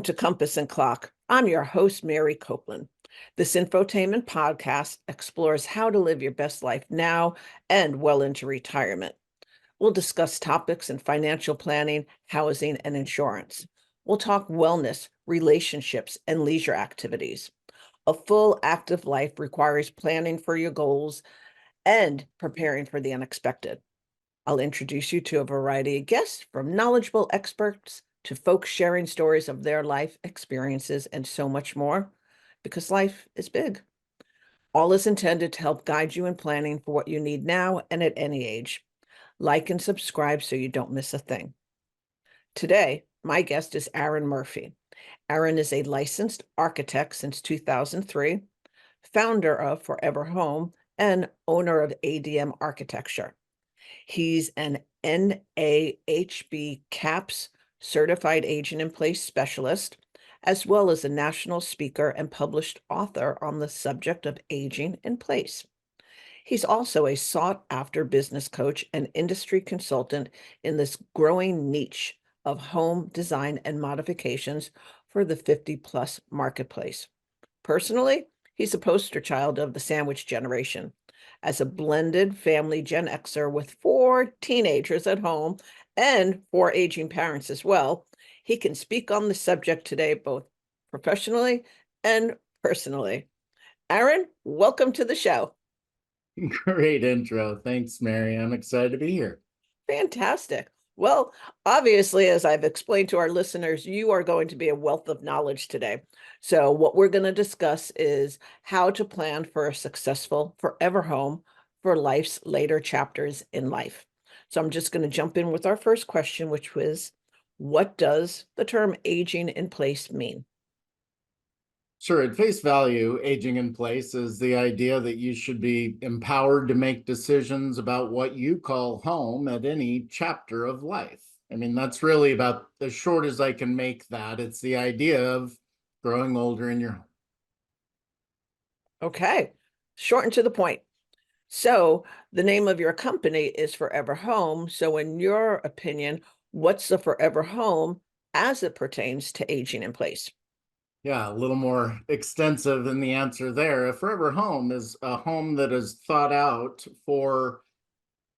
Welcome to Compass and Clock. I'm your host, Mary Copeland. This infotainment podcast explores how to live your best life now and well into retirement. We'll discuss topics in financial planning, housing, and insurance. We'll talk wellness, relationships, and leisure activities. A full active life requires planning for your goals and preparing for the unexpected. I'll introduce you to a variety of guests, from knowledgeable experts to folks sharing stories of their life experiences and so much more, because life is big. All is intended to help guide you in planning for what you need now and at any age. Like and subscribe so you don't miss a thing. Today, my guest is Aaron Murphy. Aaron is a licensed architect since 2003, founder of ForeverHome, and owner of ADM Architecture. He's an NAHB CAPS certified aging in place specialist, as well as a national speaker and published author on the subject of aging in place. He's also a sought-after business coach and industry consultant in this growing niche of home design and modifications for the 50-plus marketplace. Personally, he's a poster child of the sandwich generation. As a blended family Gen-Xer with 4 teenagers at home and 4 aging parents as well, he can speak on the subject today, both professionally and personally. Aaron, welcome to the show. Great intro. Thanks, Mary. I'm excited to be here. Fantastic. Well, obviously, as I've explained to our listeners, you are going to be a wealth of knowledge today. So what we're going to discuss is how to plan for a successful forever home for life's later chapters in life. So I'm just going to jump in with our first question, which was, what does the term aging in place mean? Sure, at face value, aging in place is the idea that you should be empowered to make decisions about what you call home at any chapter of life. I mean, that's really about as short as I can make that. It's the idea of growing older in your home. Okay, short and to the point. So the name of your company is Forever Home. So in your opinion, what's the forever home as it pertains to aging in place? Yeah, a little more extensive in the answer there. A forever home is a home that is thought out for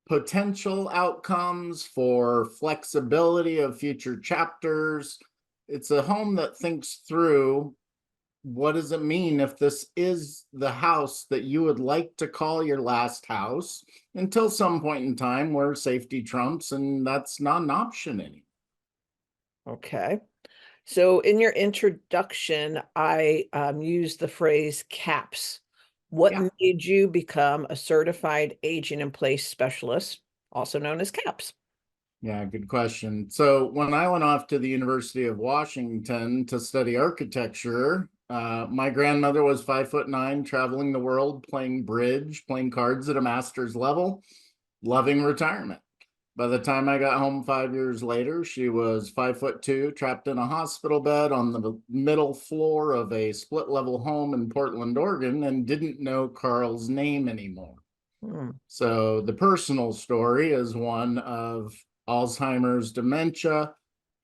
potential outcomes, for flexibility of future chapters. It's a home that thinks through, what does it mean if this is the house that you would like to call your last house until some point in time where safety trumps and that's not an option anymore. Okay. So in your introduction, I used the phrase CAPS. What Yeah. made you become a certified aging in place specialist, also known as CAPS? Yeah, good question. So when I went off to the University of Washington to study architecture, my grandmother was 5'9", traveling the world, playing bridge, playing cards at a master's level, loving retirement. By the time I got home 5 years later, she was 5'2", trapped in a hospital bed on the middle floor of a split level home in Portland, Oregon, and didn't know Carl's name anymore. So the personal story is one of Alzheimer's, dementia,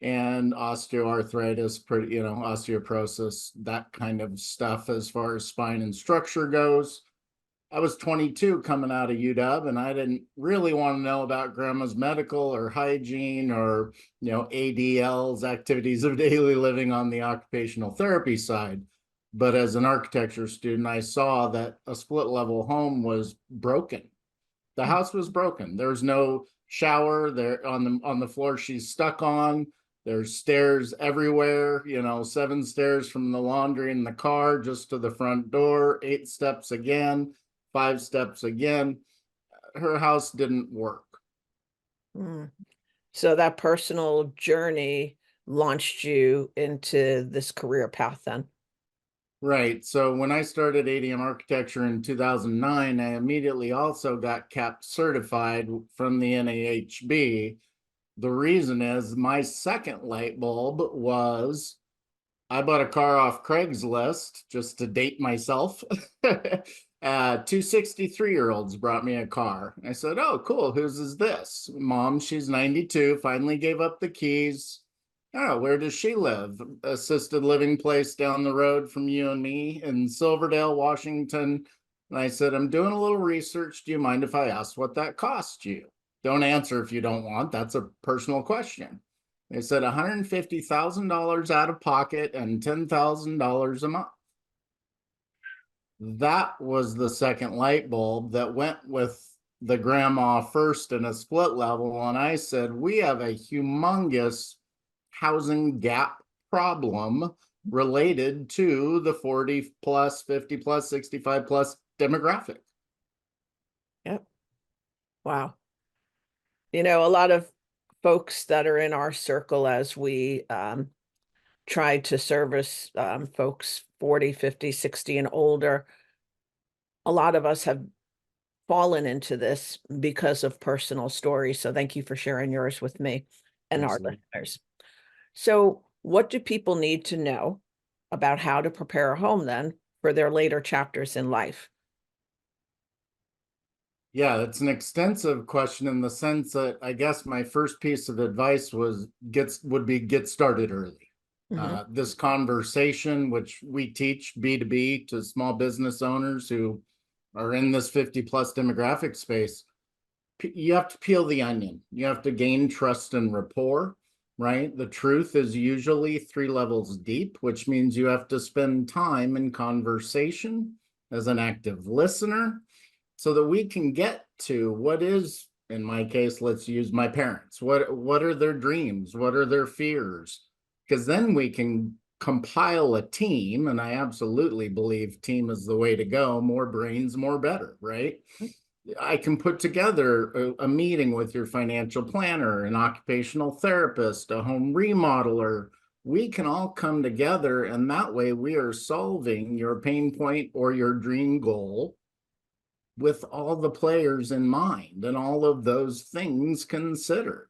and osteoarthritis, osteoporosis, that kind of stuff as far as spine and structure goes. I was 22 coming out of UW, and I didn't really want to know about grandma's medical or hygiene or, ADL's, activities of daily living, on the occupational therapy side. But as an architecture student, I saw that a split level home was broken. The house was broken. There's no shower there on the floor she's stuck on. There's stairs everywhere, 7 stairs from the laundry in the car just to the front door, 8 steps again, 5 steps again. Her house didn't work. So that personal journey launched you into this career path then? Right. So when I started ADM Architecture in 2009, I immediately also got CAP certified from the NAHB. The reason is my second light bulb was I bought a car off Craigslist just to date myself. 2 63-year-olds brought me a car. I said, oh, cool. Whose is this? Mom, she's 92, finally gave up the keys. Oh, where does she live? Assisted living place down the road from you and me in Silverdale, Washington. And I said, I'm doing a little research. Do you mind if I ask what that cost you? Don't answer if you don't want. That's a personal question. They said $150,000 out of pocket and $10,000 a month. That was the second light bulb that went with the grandma first in a split level. And I said, we have a humongous housing gap problem related to the 40 plus, 50 plus, 65 plus demographic. Yep. Wow. You know, a lot of folks that are in our circle as we try to service folks 40, 50, 60 and older, a lot of us have fallen into this because of personal stories. So thank you for sharing yours with me and our Absolutely. listeners. So what do people need to know about how to prepare a home then for their later chapters in life? Yeah, it's an extensive question in the sense that I guess my first piece of advice would be get started early. Mhm. This conversation, which we teach B2B to small business owners who are in this 50 plus demographic space, you have to peel the onion. You have to gain trust and rapport, right? The truth is usually 3 levels deep, which means you have to spend time in conversation as an active listener so that we can get to what is, in my case, let's use my parents. What are their dreams? What are their fears? Because then we can compile a team, and I absolutely believe team is the way to go. More brains, more better, right? I can put together a meeting with your financial planner, an occupational therapist, a home remodeler. We can all come together, and that way we are solving your pain point or your dream goal with all the players in mind and all of those things considered.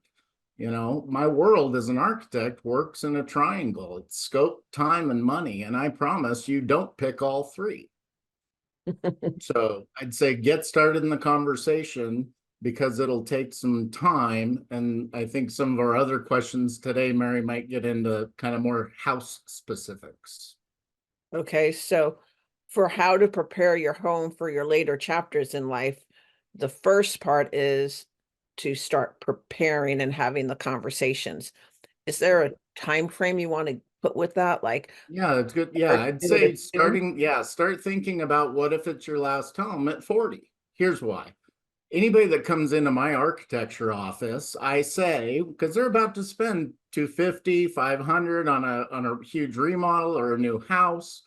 You know, my world as an architect works in a triangle. It's scope, time, and money. And I promise you don't pick all three. So I'd say get started in the conversation because it'll take some time. And I think some of our other questions today, Mary, might get into kind of more house specifics. Okay, so for how to prepare your home for your later chapters in life, the first part is to start preparing and having the conversations. Is there a time frame you want to put with that? Like, Yeah, that's good. or Yeah, I'd do it say as soon? start thinking about what if it's your last home at 40. Here's why. Anybody that comes into my architecture office, I say, because they're about to spend 250, 500 on a huge remodel or a new house,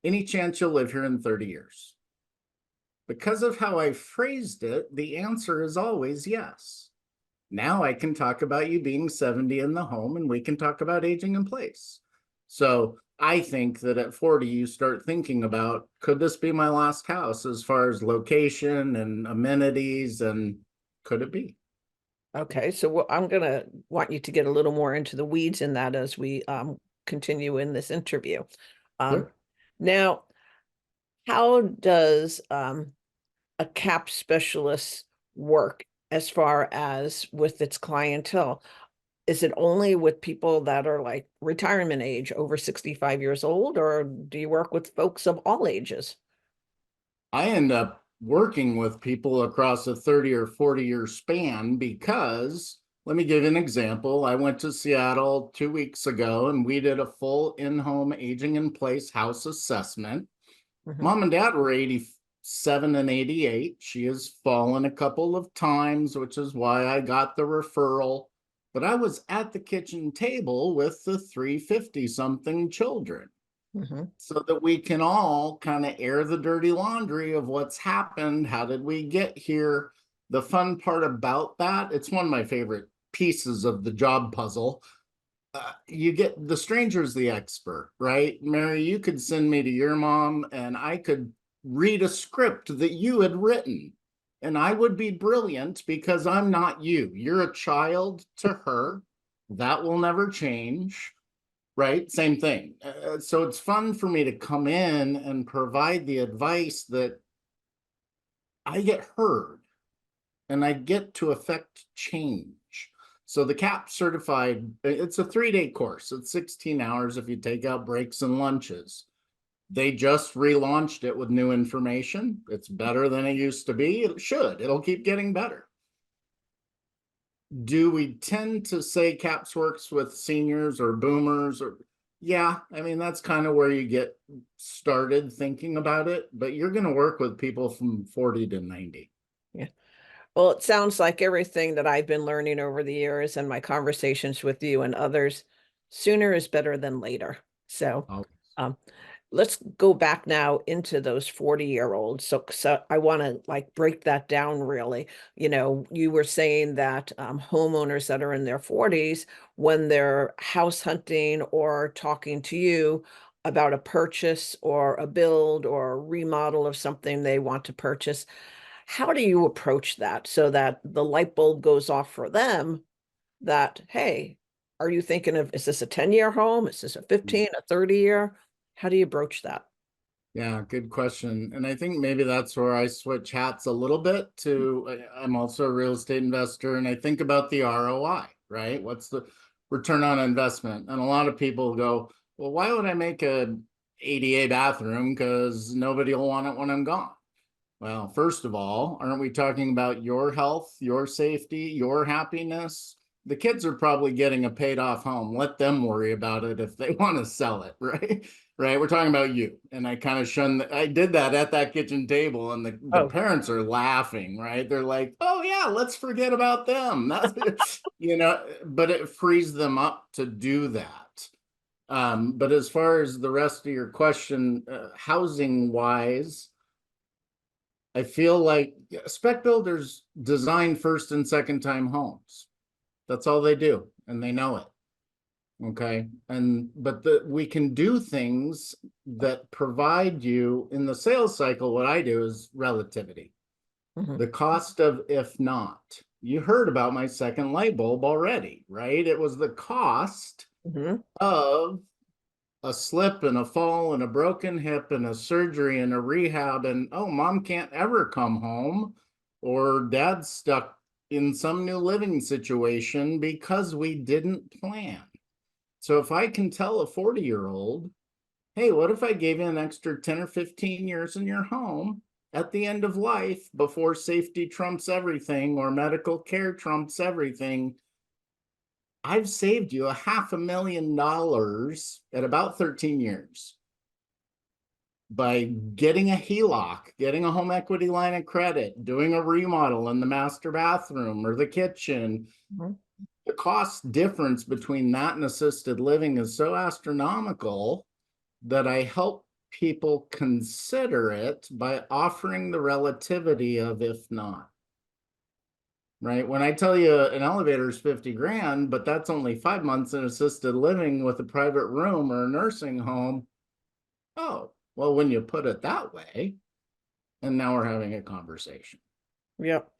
any chance you'll live here in 30 years? Because of how I phrased it, the answer is always yes. Now I can talk about you being 70 in the home and we can talk about aging in place. So I think that at 40, you start thinking about, could this be my last house as far as location and amenities, and could it be? Okay, so I'm gonna want you to get a little more into the weeds in that as we continue in this interview. Um, Sure. Now, how does a CAP specialist work as far as with its clientele? Is it only with people that are like retirement age over 65 years old, or do you work with folks of all ages? I end up working with people across a 30 or 40-year span because let me give you an example. I went to Seattle 2 weeks ago and we did a full in-home aging in place house assessment. Mhm. Mom and dad were 87 and 88. She has fallen a couple of times, which is why I got the referral. But I was at the kitchen table with the 350 something children Mhm. so that we can all kind of air the dirty laundry of what's happened. How did we get here? The fun part about that, it's one of my favorite pieces of the job puzzle. You get the stranger's the expert, right? Mary, you could send me to your mom and I could read a script that you had written. And I would be brilliant because I'm not you. You're a child to her. That will never change, right? Same thing. So it's fun for me to come in and provide the advice that I get heard and I get to affect change. So the CAP certified, it's a 3-day course. It's 16 hours if you take out breaks and lunches. They just relaunched it with new information. It's better than it used to be. It should. It'll keep getting better. Do we tend to say CAPS works with seniors or boomers? Or yeah, I mean, that's kind of where you get started thinking about it, but you're going to work with people from 40 to 90. Yeah. Well, it sounds like everything that I've been learning over the years and my conversations with you and others, sooner is better than later. So, Oh, um, let's go back now into those 40-year-olds. So I want to like break that down really. You were saying that homeowners that are in their 40s, when they're house hunting or talking to you about a purchase or a build or a remodel of something they want to purchase, how do you approach that so that the light bulb goes off for them that, hey, are you thinking of, is this a 10-year home? Is this a 15, a 30-year? How do you broach that? yeah, good question. And I think maybe that's where I switch hats a little bit to, I'm also a real estate investor and I think about the ROI, right? What's the return on investment? And a lot of people go, well, why would I make a ADA bathroom? Because nobody will want it when I'm gone. Well, first of all, aren't we talking about your health, your safety, your happiness? The kids are probably getting a paid off home. Let them worry about it if they want to sell it, right? Right. We're talking about you. And I kind of I did that at that kitchen table, and the Oh, parents are laughing, right? They're like, oh, yeah, let's forget about them. That's, but it frees them up to do that. But as far as the rest of your question, housing wise, I feel like spec builders design first and second time homes. That's all they do, and they know it. Okay. But we can do things that provide you in the sales cycle. What I do is relativity. mhm, The cost of if not. You heard about my second light bulb already, right? It was the cost mhm. of a slip and a fall and a broken hip and a surgery and a rehab, and oh, mom can't ever come home, or dad's stuck in some new living situation because we didn't plan. So if I can tell a 40-year-old, hey, what if I gave you an extra 10 or 15 years in your home at the end of life before safety trumps everything or medical care trumps everything? I've saved you $500,000 at about 13 years by getting a HELOC, getting a home equity line of credit, doing a remodel in the master bathroom or the kitchen. Mhm. The cost difference between that and assisted living is so astronomical that I help people consider it by offering the relativity of if not. Right. When I tell you an elevator is 50 grand, but that's only 5 months in assisted living with a private room or a nursing home. Oh, well, when you put it that way, and now we're having a conversation. Yep.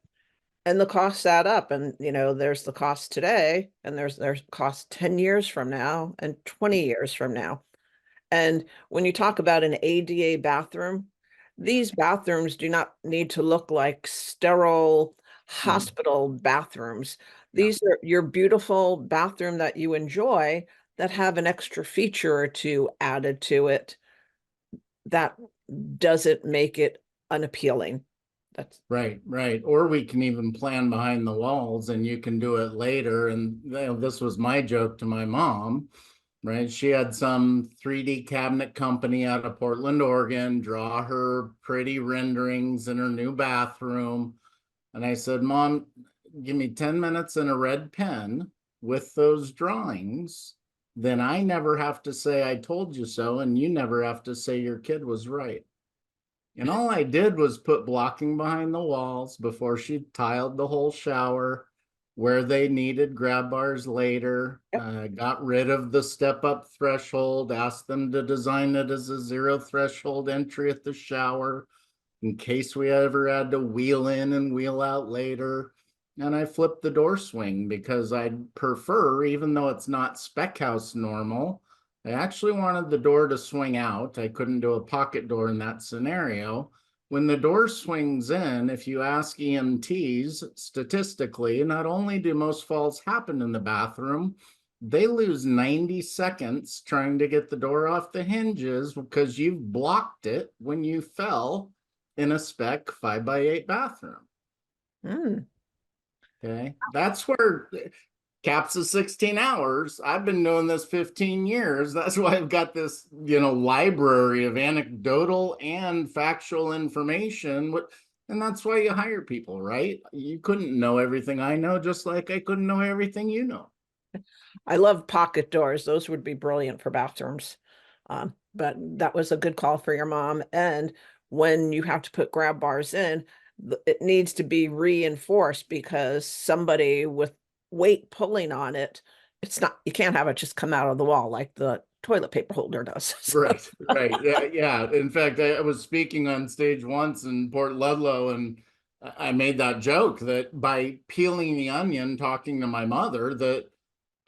And the costs add up. And, there's the cost today, and there's cost 10 years from now and 20 years from now. And when you talk about an ADA bathroom, these bathrooms do not need to look like sterile Mhm. hospital bathrooms. Yeah. These are your beautiful bathroom that you enjoy that have an extra feature or two added to it that doesn't make it unappealing. That's Right, right. Or we can even plan behind the walls and you can do it later. And this was my joke to my mom, right? She had some 3D cabinet company out of Portland, Oregon, draw her pretty renderings in her new bathroom. And I said, Mom, give me 10 minutes and a red pen with those drawings. Then I never have to say I told you so, and you never have to say your kid was right. And all I did was put blocking behind the walls before she tiled the whole shower where they needed grab bars later, yep. got rid of the step up threshold, asked them to design it as a zero threshold entry at the shower in case we ever had to wheel in and wheel out later. And I flipped the door swing because I'd prefer, even though it's not spec house normal, I actually wanted the door to swing out. I couldn't do a pocket door in that scenario. when the door swings in, if you ask EMTs, statistically, not only do most falls happen in the bathroom, they lose 90 seconds trying to get the door off the hinges because you've blocked it when you fell in a spec 5x8 bathroom. Mm. Okay. That's where caps of 16 hours. I've been doing this 15 years. That's why I've got this, library of anecdotal and factual information. And that's why you hire people, right? You couldn't know everything I know, just like I couldn't know everything you know. I love pocket doors. Those would be brilliant for bathrooms. But that was a good call for your mom. And when you have to put grab bars in, it needs to be reinforced because somebody with weight pulling on it, it's not, you can't have it just come out of the wall like the toilet paper holder does. Right, right. Yeah, yeah. In fact, I was speaking on stage once in Port Ludlow, and I made that joke that by peeling the onion, talking to my mother, that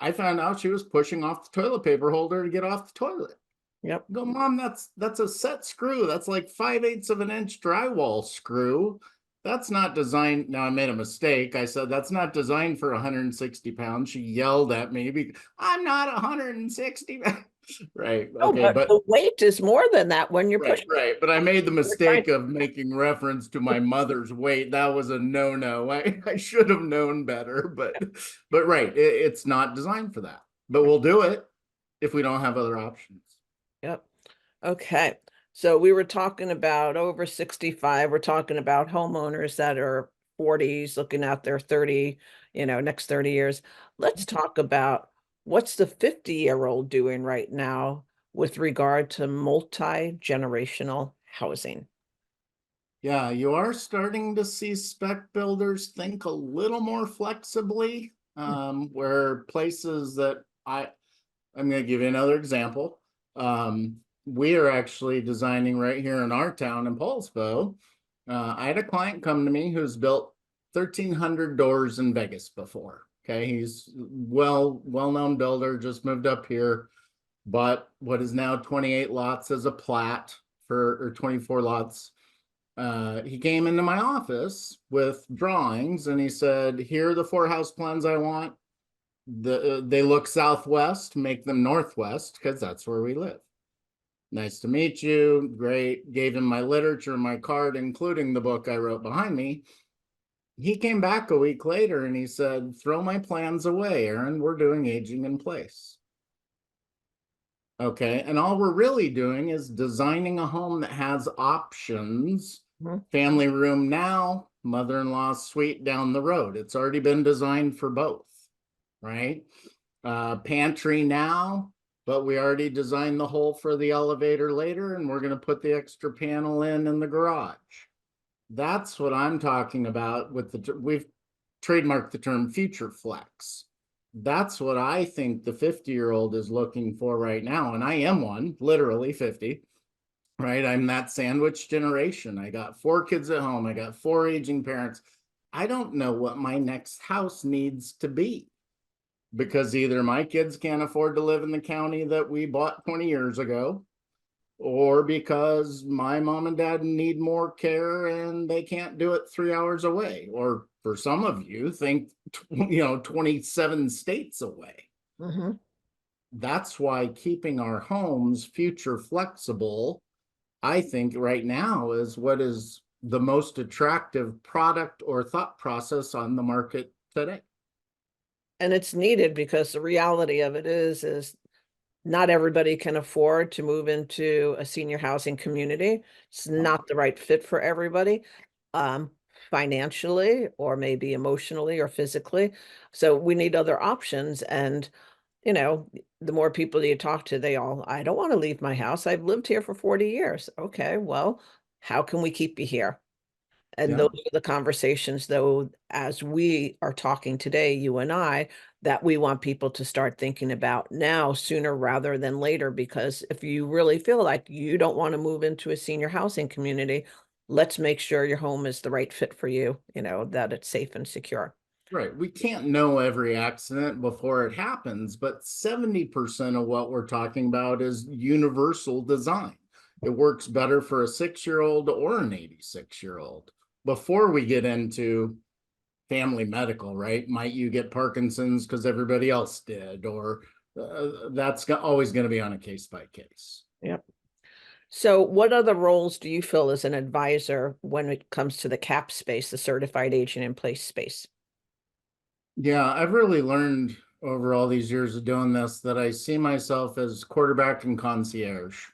I found out she was pushing off the toilet paper holder to get off the toilet. Yep. I go, Mom, that's a set screw. That's like 5/8 of an inch drywall screw. That's not designed. Now I made a mistake. I said that's not designed for 160 pounds. She yelled at me because I'm not 160 pounds. Right. Oh, Okay. but But the weight is more than that when you're right, pushing. right. But I made the You're trying mistake of making reference to my mother's weight. That was a no-no. I should have known better, but right, it's not designed for that. But we'll do it if we don't have other options. Yep. Okay. So we were talking about over 65. We're talking about homeowners that are 40s looking at their 30, next 30 years. Let's talk about what's the 50-year-old doing right now with regard to multi-generational housing. Yeah, you are starting to see spec builders think a little more flexibly, where places that I'm going to give you another example. We are actually designing right here in our town in Paulsbo. I had a client come to me who's built 1,300 doors in Vegas before. Okay, he's well-known builder, just moved up here, bought what is now 28 lots as a plat or 24 lots. He came into my office with drawings and he said, here are the 4 house plans I want. They look southwest, make them northwest because that's where we live. Nice to meet you. Great. Gave him my literature, my card, including the book I wrote behind me. He came back a week later and he said, throw my plans away, Aaron. We're doing aging in place. Okay. And all we're really doing is designing a home that has options. Family room now, mother-in-law suite down the road. It's already been designed for both, right? Pantry now, but we already designed the hole for the elevator later, and we're going to put the extra panel in the garage. That's what I'm talking about with we've trademarked the term future flex. That's what I think the 50-year-old is looking for right now. And I am one, literally 50. Right. I'm that sandwich generation. I got 4 kids at home. I got 4 aging parents. I don't know what my next house needs to be because either my kids can't afford to live in the county that we bought 20 years ago, or because my mom and dad need more care and they can't do it 3 hours away. Or for some of you think, 27 states away. Mm-hmm. That's why keeping our homes future flexible, I think right now is what is the most attractive product or thought process on the market today. And it's needed because the reality of it is not everybody can afford to move into a senior housing community. It's not the right fit for everybody, financially or maybe emotionally or physically. So we need other options. And, the more people you talk to, I don't want to leave my house. I've lived here for 40 years. Okay, well, how can we keep you here? And Yeah. those are the conversations, though, as we are talking today, you and I, that we want people to start thinking about now sooner rather than later. Because if you really feel like you don't want to move into a senior housing community, let's make sure your home is the right fit for you, that it's safe and secure. Right. We can't know every accident before it happens, but 70% of what we're talking about is universal design. it works better for a 6-year-old or an 86-year-old. Before we get into family medical, right? Might you get Parkinson's because everybody else did, or that's always going to be on a case by case. Yep. So what other roles do you fill as an advisor when it comes to the CAP space, the certified agent in place space? Yeah, I've really learned over all these years of doing this that I see myself as quarterback and concierge.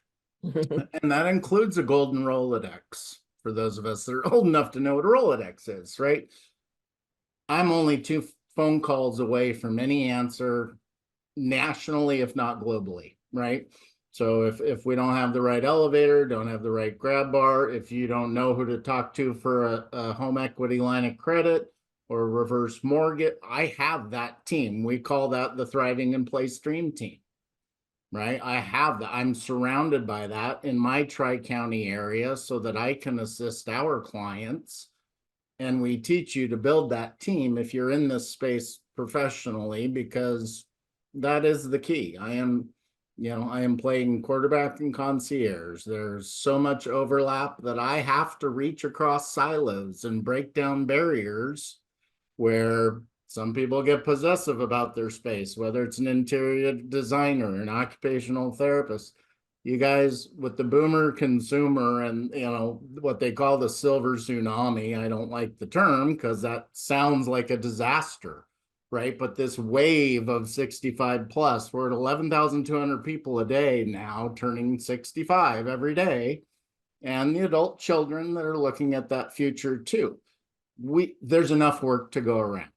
And that includes a golden Rolodex for those of us that are old enough to know what a Rolodex is, right? I'm only 2 phone calls away from any answer nationally, if not globally, right? So if we don't have the right elevator, don't have the right grab bar, if you don't know who to talk to for a home equity line of credit or reverse mortgage, I have that team. We call that the Thriving in Place Dream Team, right? I have that. I'm surrounded by that in my Tri-County area so that I can assist our clients. And we teach you to build that team if you're in this space professionally, because that is the key. I am playing quarterback and concierge. There's so much overlap that I have to reach across silos and break down barriers where some people get possessive about their space, whether it's an interior designer, an occupational therapist. You guys, with the boomer consumer and what they call the silver tsunami, I don't like the term because that sounds like a disaster, right? But this wave of 65 plus, we're at 11,200 people a day now turning 65 every day, and the adult children that are looking at that future too. There's enough work to go around.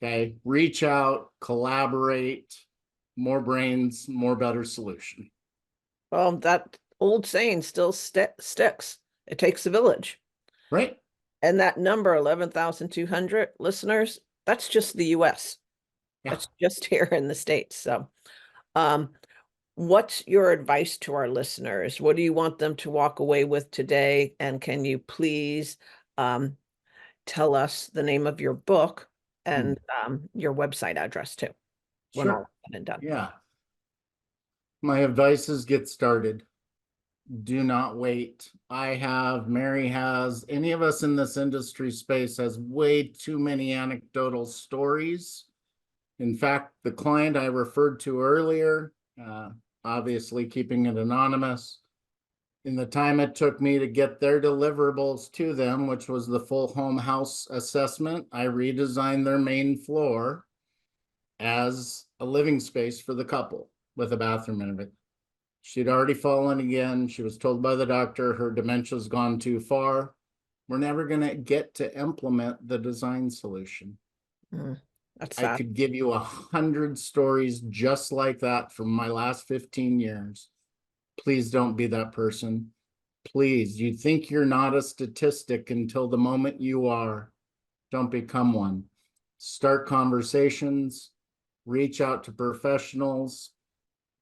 Okay, reach out, collaborate, more brains, more better solution. Well, that old saying still sticks. It takes a village. Right. And that number, 11,200 listeners, that's just the US. Yeah. That's just here in the States. So, what's your advice to our listeners? What do you want them to walk away with today? And can you please tell us the name of your book and your website address too, when all Sure. said and done? Yeah. My advice is get started. Do not wait. Mary has, any of us in this industry space has way too many anecdotal stories. In fact, the client I referred to earlier, obviously keeping it anonymous, in the time it took me to get their deliverables to them, which was the full home house assessment, I redesigned their main floor as a living space for the couple with a bathroom in it. She'd already fallen again. She was told by the doctor her dementia's gone too far. We're never going to get to implement the design solution. That's I sad. could give you 100 stories just like that from my last 15 years. Please don't be that person. Please, you think you're not a statistic until the moment you are. Don't become one. Start conversations, reach out to professionals.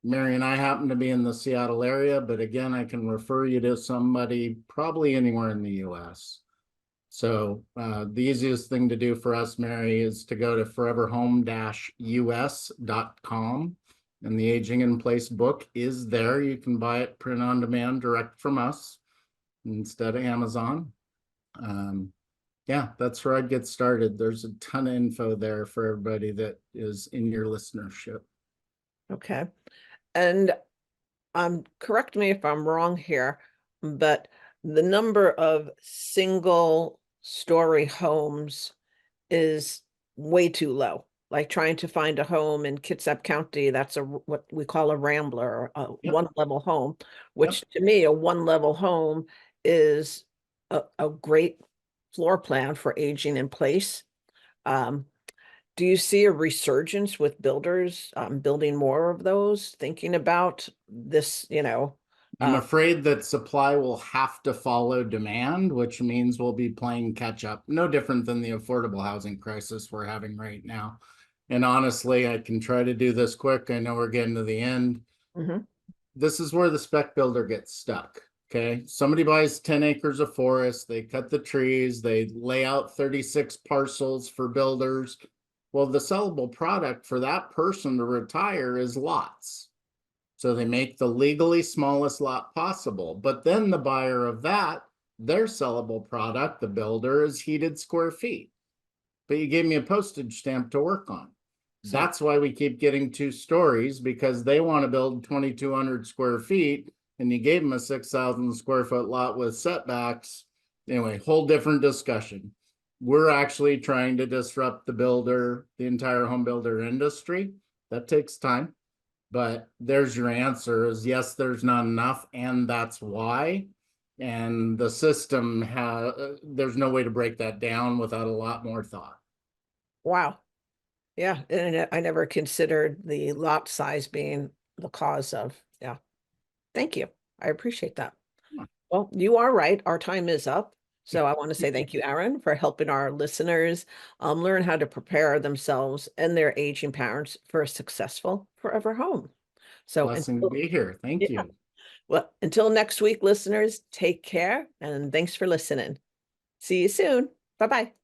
Mary and I happen to be in the Seattle area, but again, I can refer you to somebody probably anywhere in the US. So the easiest thing to do for us, Mary, is to go to foreverhome-us.com, and the Aging in Place book is there. You can buy it print on demand direct from us instead of Amazon. Yeah, that's where I'd get started. There's a ton of info there for everybody that is in your listenership. Okay. And correct me if I'm wrong here, but the number of single story homes is way too low. Like trying to find a home in Kitsap County, that's what we call a rambler, or a one level home, which to me, a one level home is a great floor plan for aging in place. Do you see a resurgence with builders building more of those, thinking about this, I'm afraid that supply will have to follow demand, which means we'll be playing catch up, no different than the affordable housing crisis we're having right now. And honestly, I can try to do this quick. I know we're getting to the end. This is where the spec builder gets stuck. Okay. Somebody buys 10 acres of forest, they cut the trees, they lay out 36 parcels for builders. Well, the sellable product for that person to retire is lots. So they make the legally smallest lot possible. But then the buyer of that, their sellable product, the builder, is heated square feet. But you gave me a postage stamp to work on. So, That's why we keep getting 2 stories, because they want to build 2,200 square feet and you gave them a 6,000 square foot lot with setbacks. Anyway, whole different discussion. We're actually trying to disrupt the entire home builder industry. That takes time, but there's your answer is yes, there's not enough, and that's why. And the system there's no way to break that down without a lot more thought. wow. Yeah. And I never considered the lot size being the cause of, yeah. Thank you. I appreciate that. Well, you are right. Our time is up. So I want to say thank you, Aaron, for helping our listeners learn how to prepare themselves and their aging parents for a successful forever home. So Blessing to be here. Thank yeah. you. Well, until next week, listeners, take care and thanks for listening. See you soon. Bye-bye.